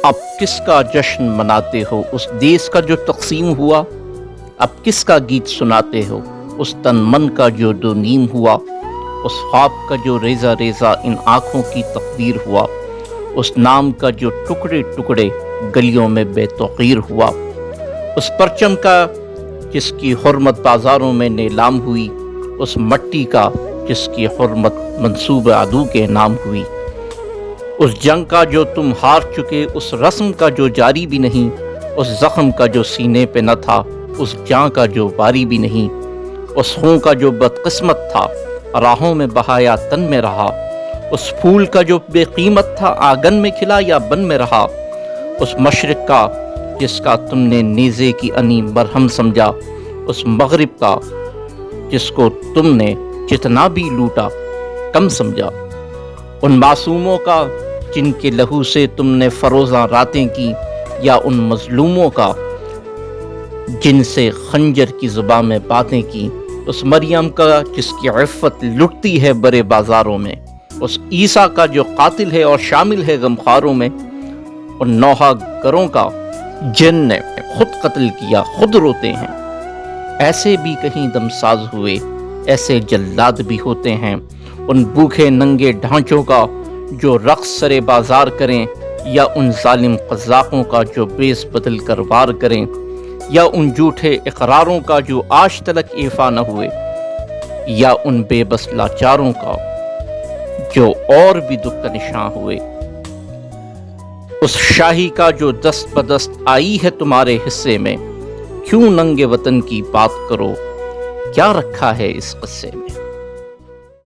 اب کس کا جشن مناتے ہو اس دیس کا جو تقسیم ہوا؟ اب کس کا گیت سناتے ہو اس تن من کا جو دو نیم ہوا؟ اس خواب کا جو ریزہ ریزہ ان آنکھوں کی تقدیر ہوا، اس نام کا جو ٹکڑے ٹکڑے گلیوں میں بے تغیر ہوا، اس پرچم کا جس کی حرمت بازاروں میں نیلام ہوئی، اس مٹی کا جس کی حرمت منسوب عدو کے نام ہوئی، اس جنگ کا جو تم ہار چکے، اس رسم کا جو جاری بھی نہیں، اس زخم کا جو سینے پہ نہ تھا، اس جاں کا جو باری بھی نہیں، اس خون کا جو بدقسمت تھا راہوں میں بہایا تن میں رہا، اس پھول کا جو بے قیمت تھا آنگن میں کھلا یا بن میں رہا، اس مشرق کا جس کا تم نے نیزے کی انی مرہم سمجھا، اس مغرب کا جس کو تم نے جتنا بھی لوٹا کم سمجھا، ان معصوموں کا جن کے لہو سے تم نے فروزاں راتیں کی، یا ان مظلوموں کا جن سے خنجر کی زبان میں باتیں کی، اس مریم کا جس کی عفت لٹتی ہے برے بازاروں میں، اس عیسیٰ کا جو قاتل ہے اور شامل ہے غمخواروں میں، ان نوحہ گروں کا جن نے خود قتل کیا خود روتے ہیں، ایسے بھی کہیں دمساز ہوئے ایسے جلاد بھی ہوتے ہیں، ان بھوکے ننگے ڈھانچوں کا جو رقص سرے بازار کریں، یا ان ظالم قذاقوں کا جو بیس بدل کر وار کریں، یا ان جھوٹے اقراروں کا جو آج تلک ایفا نہ ہوئے، یا ان بے بس لاچاروں کا جو اور بھی دکھ کا نشاں ہوئے، اس شاہی کا جو دست بدست آئی ہے تمہارے حصے میں، کیوں ننگے وطن کی بات کرو، کیا رکھا ہے اس قصے میں؟